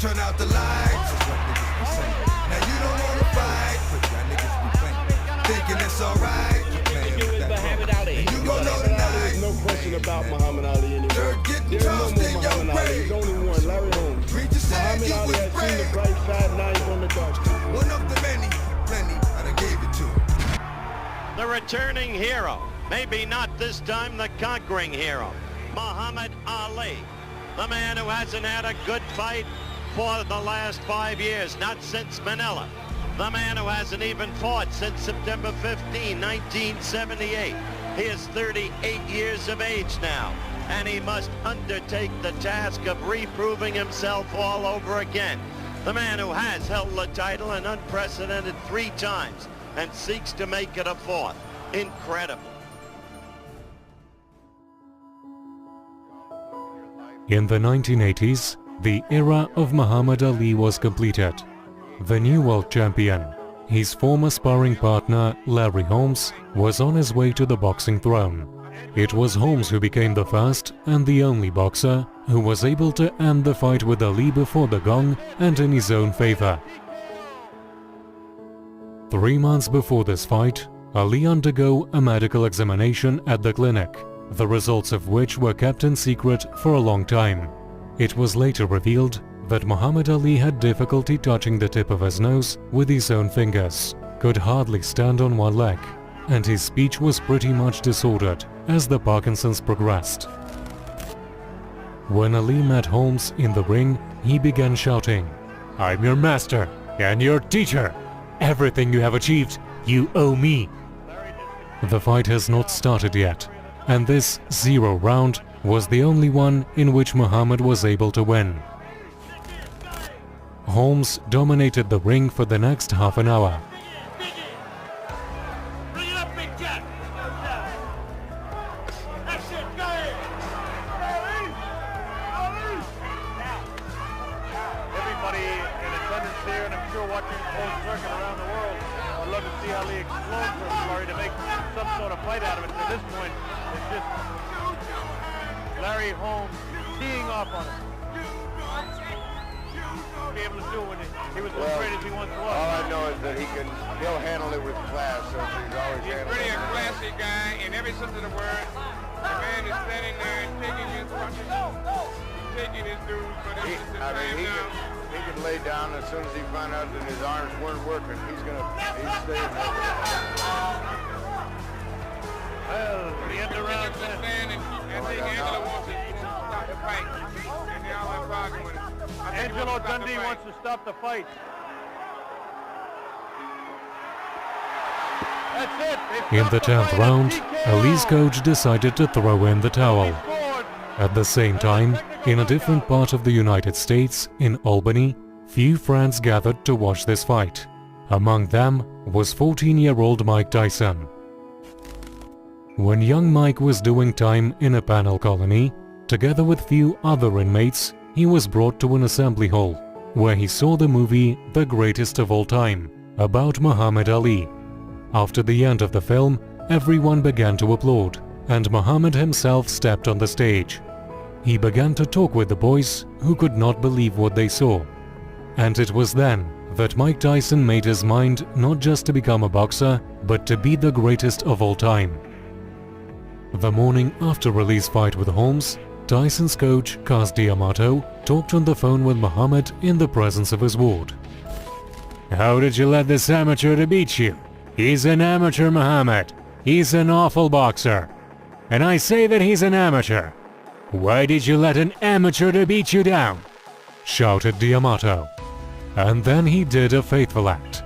turn out the lights. Now you don't wanna fight, but y'all niggas be playing, thinking it's alright. And you gon' know tonight. There's no question about Muhammad Ali anymore. Dirt getting There's no tossed more in your Muhammad Ali. grave. There's only one, Larry Holmes. Preacher said Muhammad he Ali was has seen the brave. bright side, now he's on the dark side. One of the many, plenty, I done gave it to him. The returning hero, maybe not this time the conquering hero, Muhammad Ali, the man who hasn't had a good fight for the last 5 years, not since Manila, the man who hasn't even fought since September 15, 1978. He is 38 years of age now, and he must undertake the task of reproving himself all over again. The man who has held the title an unprecedented 3 times and seeks to make it a 4th. Incredible. In the 1980s, the era of Muhammad Ali was completed. The new world champion, his former sparring partner Larry Holmes, was on his way to the boxing throne. It was Holmes who became the first and the only boxer who was able to end the fight with Ali before the gong and in his own favor. 3 months before this fight, Ali undergo a medical examination at the clinic, the results of which were kept in secret for a long time. It was later revealed that Muhammad Ali had difficulty touching the tip of his nose with his own fingers, could hardly stand on one leg, and his speech was pretty much disordered as the Parkinson's progressed. When Ali met Holmes in the ring, he began shouting, "I'm your master and your teacher. Everything you have achieved, you owe me." The fight has not started yet, and this 0 round was the only one in which Muhammad was able to win. Holmes dominated the ring for the next half an hour. Everybody in attendance here, and I'm sure watching closed circuit around the world, would love to see Ali explode for Larry to make some sort of fight out of it. At this point, it's just Larry Holmes teeing off on him. Be able to do when he was as great as he once was. All I know is that he'll handle it with class. So he's always handled Pretty it. a classy guy in every sense of the word. The man is standing there and taking his punches, taking his dues, but it's just a time now. He can lay down as soon as he finds out that his arms weren't working. He's staying there. Well, the end of round 10. I think Angelo wants to stop the fight, and they all have bargained with him. Angelo Dundee wants to stop the fight. That's it. In the 10th round, Ali's coach decided to throw in the towel. At the same time, in a different part of the United States, in Albany, few friends gathered to watch this fight. Among them was 14-year-old Mike Tyson. When young Mike was doing time in a penal colony, together with few other inmates, he was brought to an assembly hall, where he saw the movie The Greatest of All Time, about Muhammad Ali. After the end of the film, everyone began to applaud, and Muhammad himself stepped on the stage. He began to talk with the boys, who could not believe what they saw. And it was then that Mike Tyson made his mind not just to become a boxer, but to be the greatest of all time. The morning after Ali's fight with Holmes, Tyson's coach, Cas D'Amato, talked on the phone with Muhammad in the presence of his ward. "How did you let this amateur to beat you? He's an amateur, Muhammad. He's an awful boxer. And I say that he's an amateur. Why did you let an amateur to beat you down?" shouted D'Amato. And then he did a faithful act.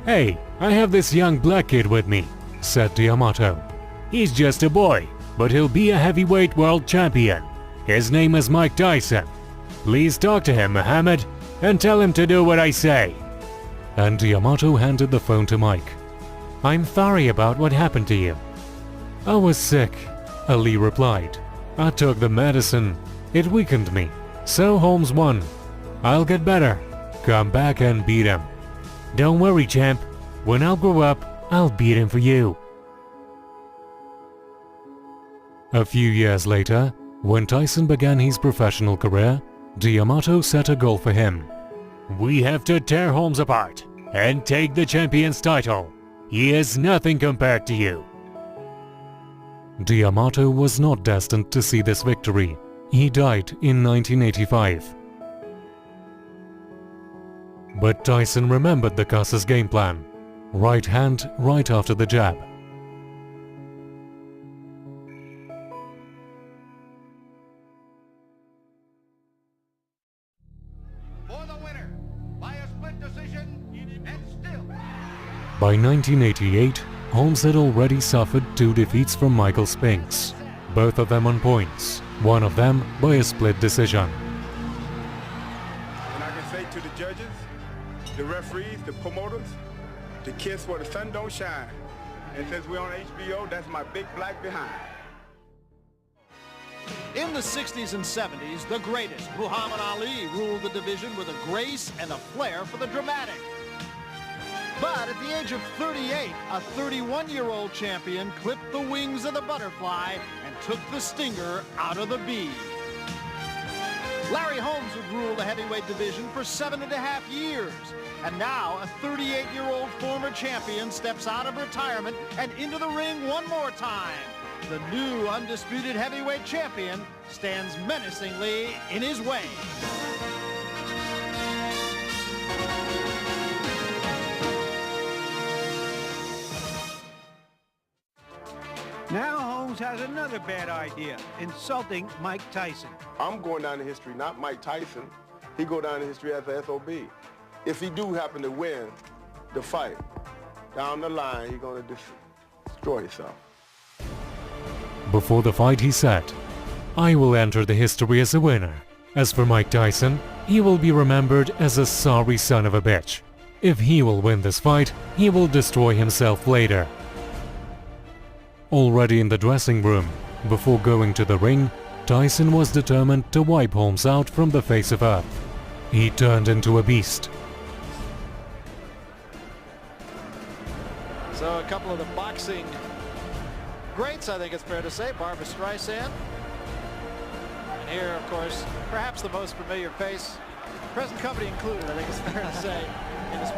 "Hey, I have this young black kid with me," said D'Amato. "He's just a boy, but he'll be a heavyweight world champion. His name is Mike Tyson. Please talk to him, Muhammad, and tell him to do what I say." And D'Amato handed the phone to Mike. "I'm sorry about what happened to you." "I was sick," Ali replied. "I took the medicine. It weakened me. So Holmes won. I'll get better. Come back and beat him." "Don't worry, champ. When I'll grow up, I'll beat him for you." A few years later, when Tyson began his professional career, D'Amato set a goal for him. "We have to tear Holmes apart and take the champion's title. He is nothing compared to you." D'Amato was not destined to see this victory. He died in 1985. But Tyson remembered the Cuss's game plan. Right hand right after the jab. For the winner, by a split decision, and still. By 1988, Holmes had already suffered 2 defeats from Michael Spinks, both of them on points, one of them by a split decision. And I can say to the judges, the referees, the promoters, to kiss where the sun don't shine. And since we're on HBO, that's my big black behind. In the 60s and 70s, the greatest, Muhammad Ali, ruled the division with a grace and a flair for the dramatic. But at the age of 38, a 31-year-old champion clipped the wings of the butterfly and took the stinger out of the bee. Larry Holmes would rule the heavyweight division for 7.5 years. And now a 38-year-old former champion steps out of retirement and into the ring one more time. The new undisputed heavyweight champion stands menacingly in his way. Now Holmes has another bad idea, insulting Mike Tyson. I'm going down in history, not Mike Tyson. He go down in history as the SOB. If he do happen to win the fight, down the line, he's going to destroy himself. Before the fight he said, "I will enter the history as a winner. As for Mike Tyson, he will be remembered as a sorry son of a bitch. If he will win this fight, he will destroy himself later." Already in the dressing room, before going to the ring, Tyson was determined to wipe Holmes out from the face of earth. He turned into a beast. So a couple of the boxing greats, I think it's fair to say, Barbra Streisand. And here, of course, perhaps the most familiar face, present company included, I think it's fair to say. In this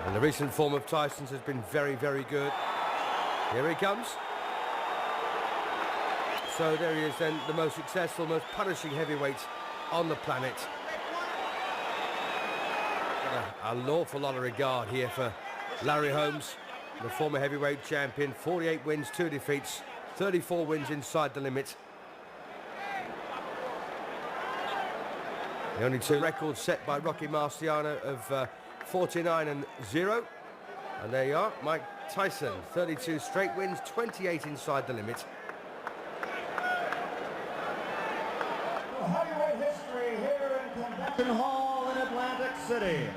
and the recent form of Tyson's has been very, very good. Here he comes. So there he is then, the most successful, most punishing heavyweight on the planet. An awful lot of regard here for Larry Holmes, the former heavyweight champion. 48 wins, 2 defeats, 34 wins inside the limit. The only 2 records set by Rocky Marciano of 49-0. And there you are, Mike Tyson, 32 straight wins, 28 inside the limit. Heavyweight history here in Convention Hall in Atlantic City.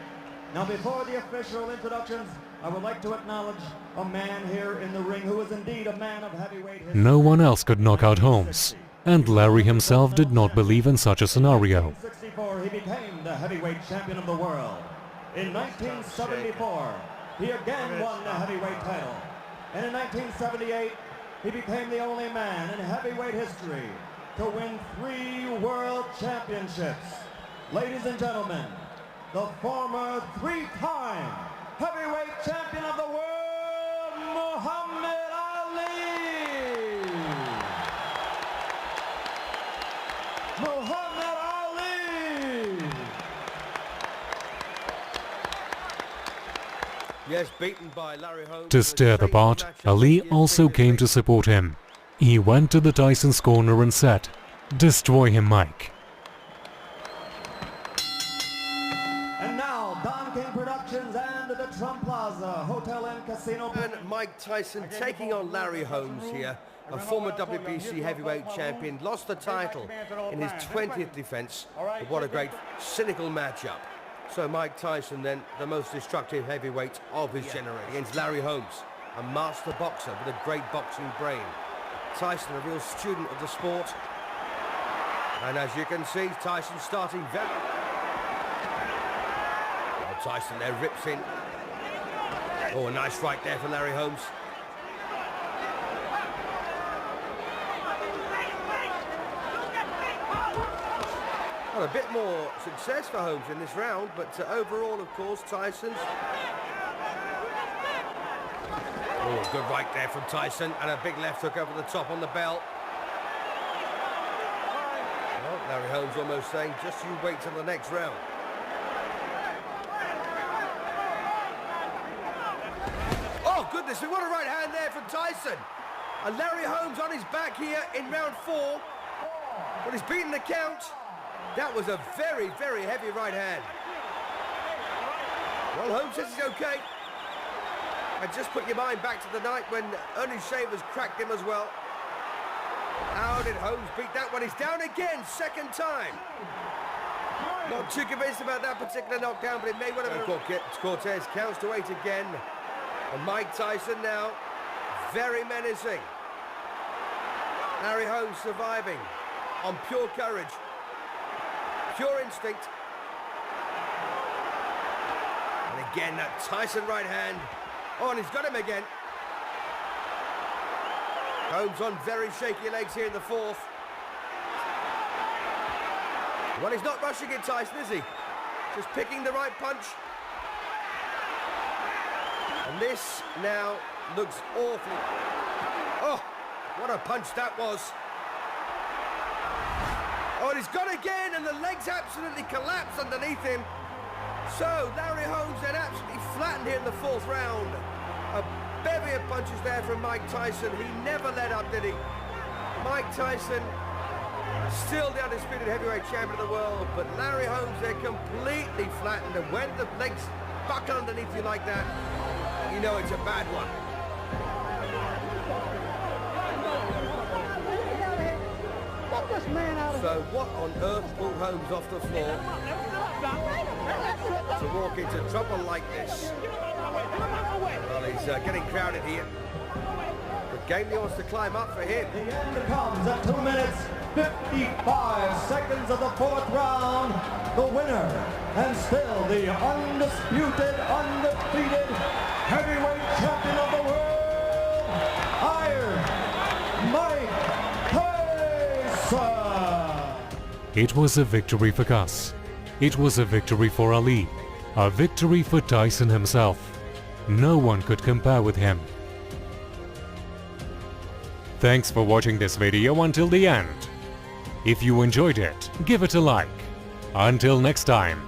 Now, before the official introductions, I would like to acknowledge a man here in the ring who is indeed a man of heavyweight history. No one else could knock out Holmes, and Larry himself did not believe in such a scenario. In 1964, he became the heavyweight champion of the world. In 1974, he again won the heavyweight title. And in 1978, he became the only man in heavyweight history to win 3 world championships. Ladies and gentlemen, the former 3-time heavyweight champion of the world, Muhammad Ali! Muhammad Ali! Yes, beaten by Larry Holmes. To stir the pot, Ali also came to support him. He went to the Tyson's corner and said, "Destroy him, Mike." And now, Don King Productions and the Trump Plaza Hotel and Casino. And Mike Tyson taking on Larry Holmes here, a former WBC heavyweight champion, lost the title in his 20th defense. But what a great cynical matchup. So Mike Tyson then, the most destructive heavyweight of his generation, against Larry Holmes, a master boxer with a great boxing brain. Tyson, a real student of the sport. And as you can see, Tyson starting very... Well, Tyson there rips in. Oh, a nice right there for Larry Holmes. a bit more success for Holmes in this round, but overall, of course, Tyson's... Oh, good right there from Tyson, and a big left hook over the top on the bell. Well, Larry Holmes almost saying, just you wait till the next round. Oh, goodness me, what a right hand there from Tyson. And Larry Holmes on his back here in round 4. But he's beaten the count. That was a very, very heavy right hand. Well, Holmes says he's okay. And just put your mind back to the night when Ernie Shavers cracked him as well. How did Holmes beat that one? He's down again, second time. Not too convinced about that particular knockdown, but it may well have been. Cortez counts to 8 again. And Mike Tyson now, very menacing. Larry Holmes surviving on pure courage, pure instinct. And again, that Tyson right hand. Oh, and he's got him again. Holmes on very shaky legs here in the 4th. Well, he's not rushing it, Tyson, is he? Just picking the right punch. And this now looks awful. Oh, what a punch that was. Oh, and he's got again, and the legs absolutely collapse underneath him. So, Larry Holmes then absolutely flattened here in the 4th round. A bevy of punches there from Mike Tyson. He never let up, did he? Mike Tyson, still the undisputed heavyweight champion of the world, but Larry Holmes there completely flattened. And when the legs buckle underneath you like that, you know it's a bad one. So what on earth pulled Holmes off the floor to walk into trouble like this? Well, he's getting crowded here. But Gamely wants to climb up for him. The end comes at 2 minutes, 55 seconds of the 4th round. The winner, and still the undisputed, undefeated heavyweight champion of the world, Iron Mike Tyson. It was a victory for Gus. It was a victory for Ali. A victory for Tyson himself. No one could compare with him. Thanks for watching this video until the end. If you enjoyed it, give it a like. Until next time.